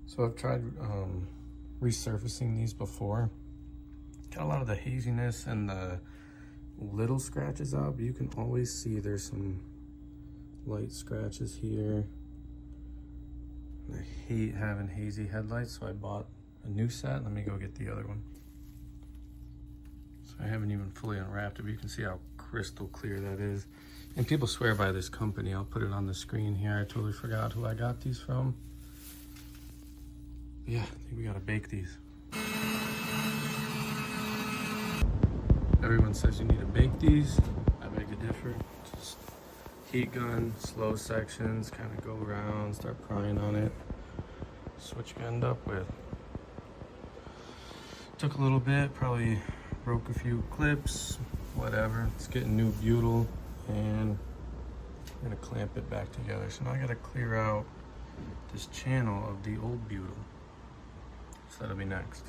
So I've tried resurfacing these before. Got a lot of the haziness and the little scratches out, but you can always see there's some light scratches here. I hate having hazy headlights, so I bought a new set. Let me go get the other one. So I haven't even fully unwrapped it, but you can see how crystal clear that is. And people swear by this company. I'll put it on the screen here. I totally forgot who I got these from. Yeah, I think we gotta bake these. Everyone says you need to bake these. I beg to differ. Just heat gun, slow sections, kind of go around, start prying on it. That's what you end up with. Took a little bit, probably broke a few clips, whatever. It's getting new butyl, and I'm gonna clamp it back together. So now I gotta clear out this channel of the old butyl. So that'll be next.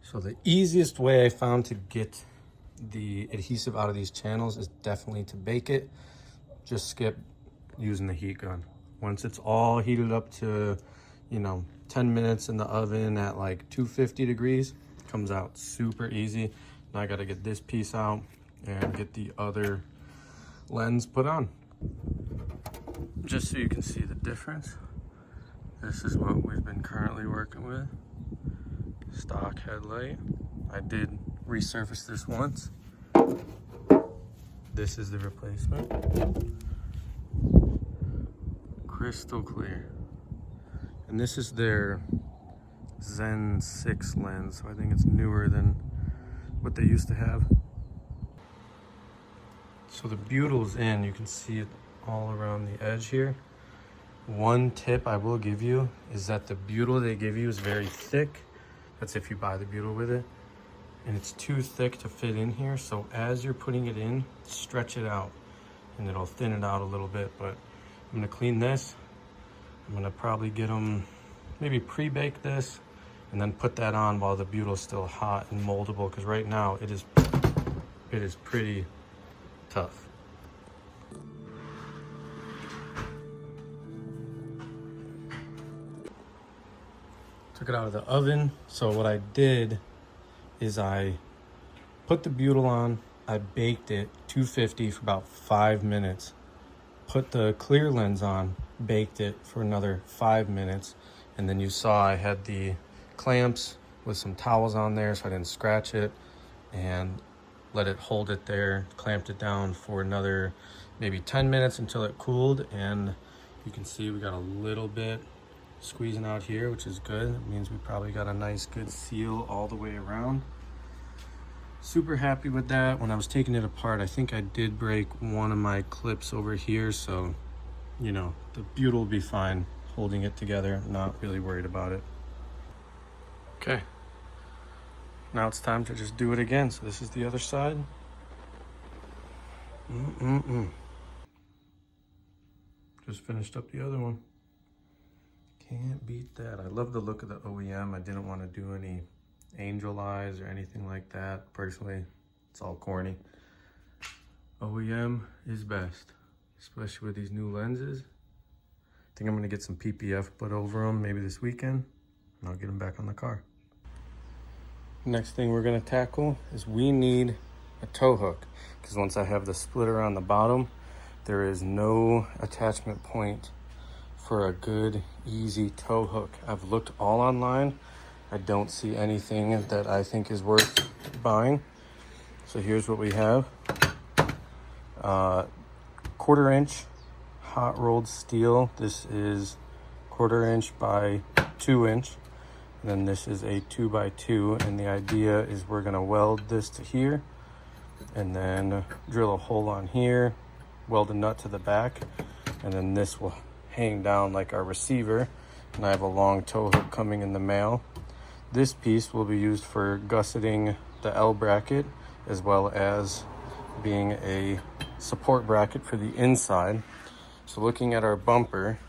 So the easiest way I found to get the adhesive out of these channels is definitely to bake it. Just skip using the heat gun. Once it's all heated up to, 10 minutes in the oven at like 250 degrees, it comes out super easy. Now I gotta get this piece out and get the other lens put on. Just so you can see the difference, this is what we've been currently working with. Stock headlight. I did resurface this once. This is the replacement. Crystal clear. And this is their Zen 6 lens, so I think it's newer than what they used to have. So the butyl's in, you can see it all around the edge here. One tip I will give you is that the butyl they give you is very thick. That's if you buy the butyl with it. And it's too thick to fit in here, so as you're putting it in, stretch it out and it'll thin it out a little bit. But I'm gonna clean this. I'm gonna probably get them, maybe pre-bake this and then put that on while the butyl's still hot and moldable, because right now it is pretty tough. Took it out of the oven. So what I did is I put the butyl on, I baked it 250 for about 5 minutes, put the clear lens on, baked it for another 5 minutes, and then you saw I had the clamps with some towels on there so I didn't scratch it, and let it hold it there, clamped it down for another maybe 10 minutes until it cooled. And you can see we got a little bit squeezing out here, which is good. It means we probably got a nice good seal all the way around. Super happy with that. When I was taking it apart, I think I did break one of my clips over here, so the butyl will be fine holding it together. Not really worried about it. Okay, now it's time to just do it again. So this is the other side. Just finished up the other one. Can't beat that. I love the look of the OEM. I didn't want to do any angel eyes or anything like that. Personally, it's all corny. OEM is best, especially with these new lenses. I think I'm going to get some PPF put over them maybe this weekend, and I'll get them back on the car. Next thing we're going to tackle is we need a tow hook, because once I have the splitter on the bottom, there is no attachment point for a good, easy tow hook. I've looked all online. I don't see anything that I think is worth buying. So here's what we have. 1/4 inch hot rolled steel. This is 1/4 inch by 2 inch. And then this is a 2x2. And the idea is we're gonna weld this to here and then drill a hole on here, weld a nut to the back, and then this will hang down like our receiver. And I have a long tow hook coming in the mail. This piece will be used for gusseting the L bracket, as well as being a support bracket for the inside. So looking at our bumper,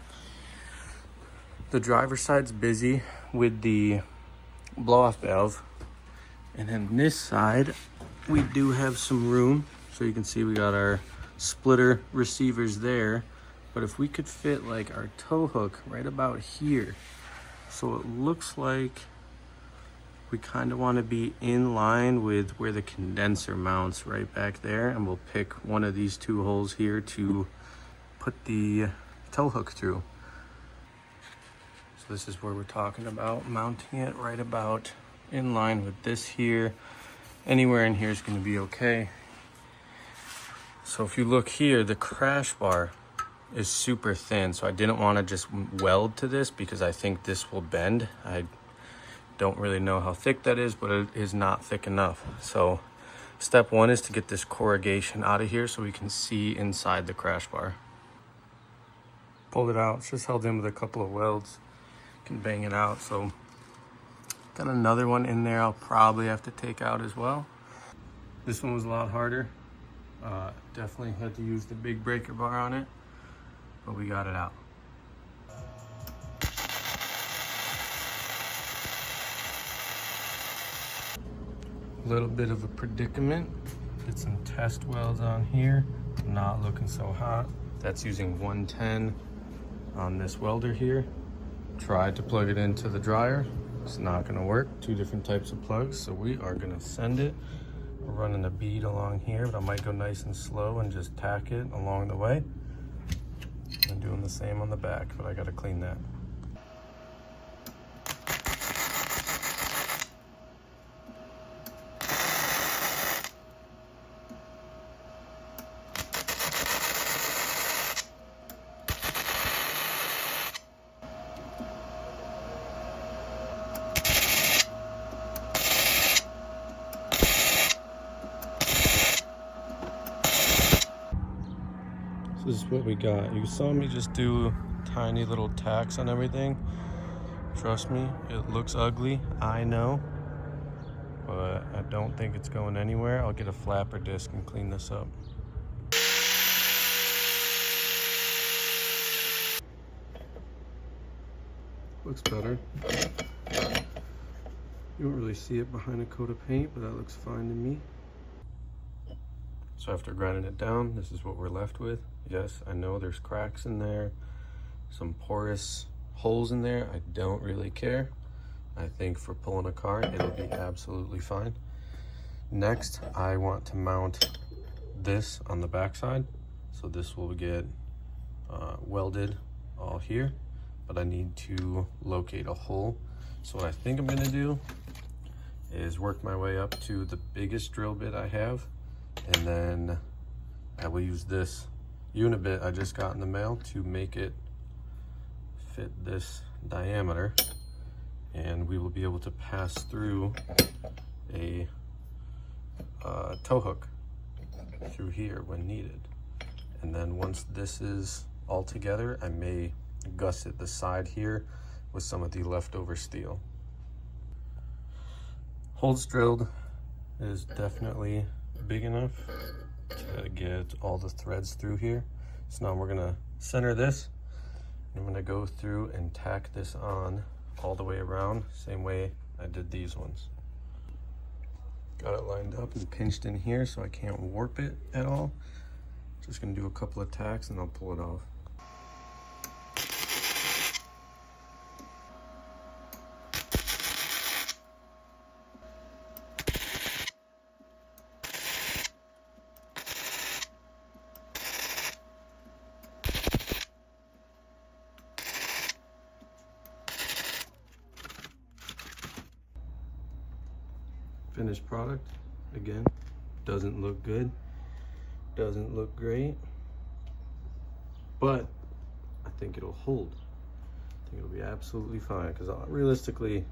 the driver's side's busy with the blow-off valve, and then this side we do have some room. So you can see we got our splitter receivers there, but if we could fit like our tow hook right about here, so it looks like we kind of want to be in line with where the condenser mounts right back there, and we'll pick one of these two holes here to put the tow hook through. So this is where we're talking about mounting it right about in line with this here. Anywhere in here is going to be okay. So if you look here, the crash bar is super thin, so I didn't want to just weld to this because I think this will bend. I don't really know how thick that is, but it is not thick enough. So step one is to get this corrugation out of here so we can see inside the crash bar. Pulled it out. It's just held in with a couple of welds. Can bang it out. So got another one in there I'll probably have to take out as well. This one was a lot harder. Definitely had to use the big breaker bar on it, but we got it out. A little bit of a predicament. Get some test welds on here. Not looking so hot. That's using 110 on this welder here. Tried to plug it into the dryer. It's not gonna work. Two different types of plugs, so we are gonna send it. We're running a bead along here, but I might go nice and slow and just tack it along the way. I'm doing the same on the back, but I gotta clean that. This is what we got. You saw me just do tiny little tacks on everything. Trust me, it looks ugly, I know, but I don't think it's going anywhere. I'll get a flapper disc and clean this up. Looks better. You don't really see it behind a coat of paint, but that looks fine to me. So after grinding it down, this is what we're left with. Yes, I know there's cracks in there, some porous holes in there. I don't really care. I think for pulling a car, it'll be absolutely fine. Next, I want to mount this on the backside. So this will get welded all here, but I need to locate a hole. So what I think I'm gonna do is work my way up to the biggest drill bit I have, and then I will use this unibit I just got in the mail to make it fit this diameter, and we will be able to pass through a tow hook through here when needed. And then once this is all together, I may gusset the side here with some of the leftover steel. Holes drilled is definitely big enough to get all the threads through here. So now we're gonna center this, and I'm gonna go through and tack this on all the way around, same way I did these ones. Got it lined up and pinched in here so I can't warp it at all. Just gonna do a couple of tacks and I'll pull it off. Finished product, again, doesn't look good, doesn't look great, but I think it'll hold. I think it'll be absolutely fine, because realistically,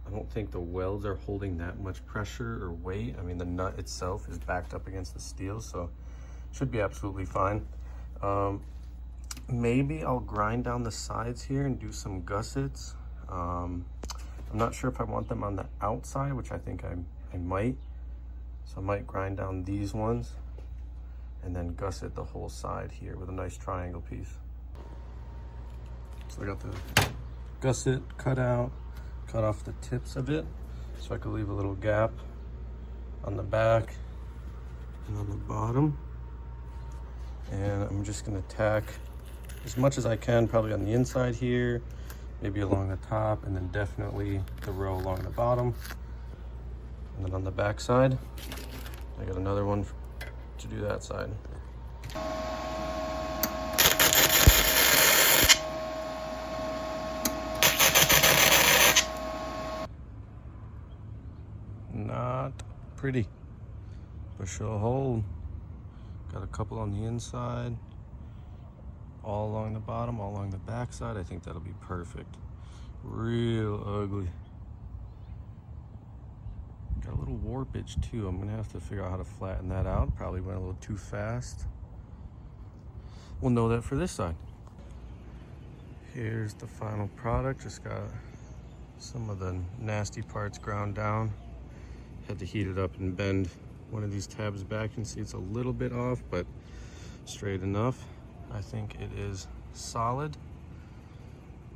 I don't think the welds are holding that much pressure or weight. I mean, the nut itself is backed up against the steel, so it should be absolutely fine. Maybe I'll grind down the sides here and do some gussets. I'm not sure if I want them on the outside, which I think I might. So I might grind down these ones and then gusset the whole side here with a nice triangle piece. So I got the gusset cut out, cut off the tips of it so I could leave a little gap on the back and on the bottom. And I'm just gonna tack as much as I can, probably on the inside here, maybe along the top, and then definitely the row along the bottom. And then on the back side, I got another one to do that side. Not pretty, but she'll hold. Got a couple on the inside, all along the bottom, all along the back side. I think that'll be perfect. Real ugly. Got a little warpage too. I'm gonna have to figure out how to flatten that out. Probably went a little too fast. We'll know that for this side. Here's the final product. Just got some of the nasty parts ground down. Had to heat it up and bend one of these tabs back. You can see it's a little bit off, but straight enough. I think it is solid.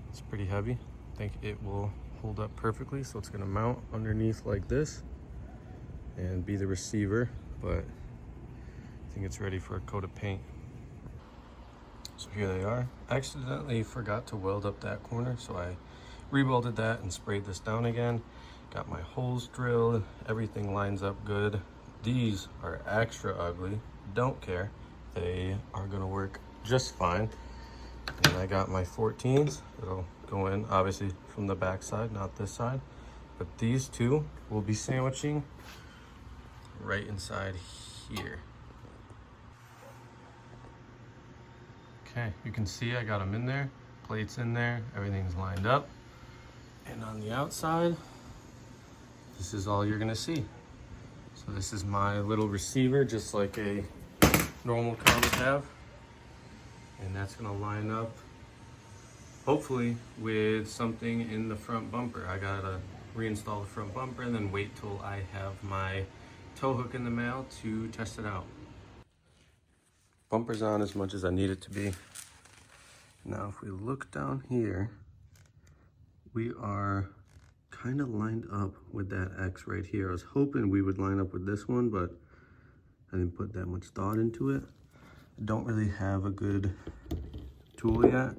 It's pretty heavy. I think it will hold up perfectly. So it's gonna mount underneath like this and be the receiver, but I think it's ready for a coat of paint. So here they are. I accidentally forgot to weld up that corner, so I re-welded that and sprayed this down again. Got my holes drilled, everything lines up good. These are extra ugly, don't care. They are gonna work just fine. And I got my 14s that'll go in, obviously from the back side, not this side. But these two will be sandwiching right inside here. Okay, you can see I got them in there, plates in there, everything's lined up. And on the outside, this is all you're gonna see. So this is my little receiver, just like a normal car would have. And that's gonna line up, hopefully, with something in the front bumper. I gotta reinstall the front bumper and then wait till I have my tow hook in the mail to test it out. Bumper's on as much as I need it to be. Now, if we look down here, we are kind of lined up with that X right here. I was hoping we would line up with this one, but I didn't put that much thought into it. I don't really have a good tool yet,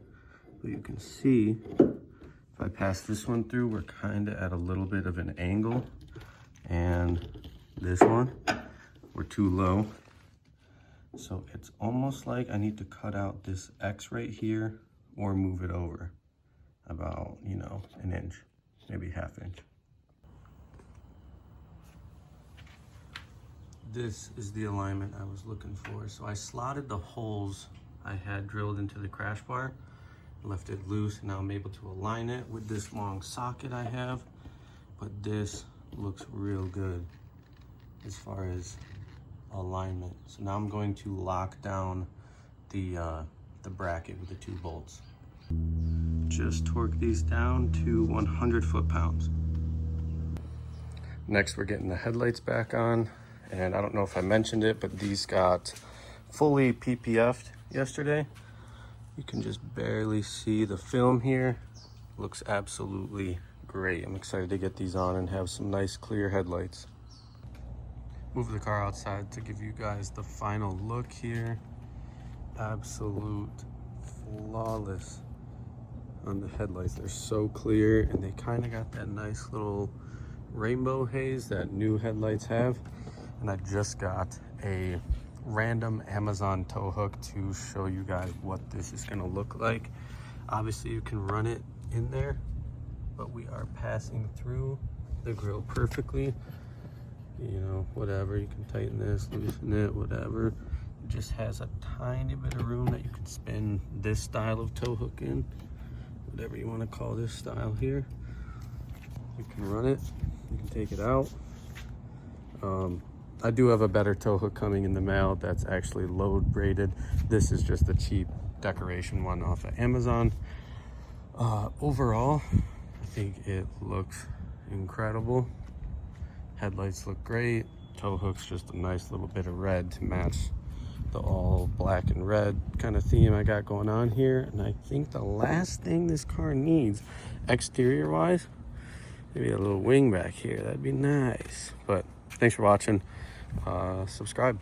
but you can see if I pass this one through, we're kind of at a little bit of an angle, and this one, we're too low. So it's almost like I need to cut out this X right here or move it over about, you know, an inch, maybe ½ inch. This is the alignment I was looking for. So I slotted the holes I had drilled into the crash bar, left it loose, and now I'm able to align it with this long socket I have. But this looks real good as far as alignment. So now I'm going to lock down the bracket with the 2 bolts. Just torque these down to 100 foot-pounds. Next, we're getting the headlights back on. And I don't know if I mentioned it, but these got fully PPF'd yesterday. You can just barely see the film here. Looks absolutely great. I'm excited to get these on and have some nice clear headlights. Move the car outside to give you guys the final look here. Absolute flawless on the headlights. They're so clear, and they kind of got that nice little rainbow haze that new headlights have. And I just got a random Amazon tow hook to show you guys what this is going to look like. Obviously you can run it in there, but we are passing through the grill perfectly. You know, whatever, you can tighten this, loosen it, whatever. It just has a tiny bit of room that you can spin this style of tow hook in, whatever you want to call this style here. You can run it, you can take it out. I do have a better tow hook coming in the mail that's actually load braided. This is just a cheap decoration one off of Amazon. Overall, I think it looks incredible. Headlights look great. Tow hook's just a nice little bit of red to match the all black and red kind of theme I got going on here. And I think the last thing this car needs, exterior wise, maybe a little wing back here. That'd be nice. But thanks for watching. Subscribe.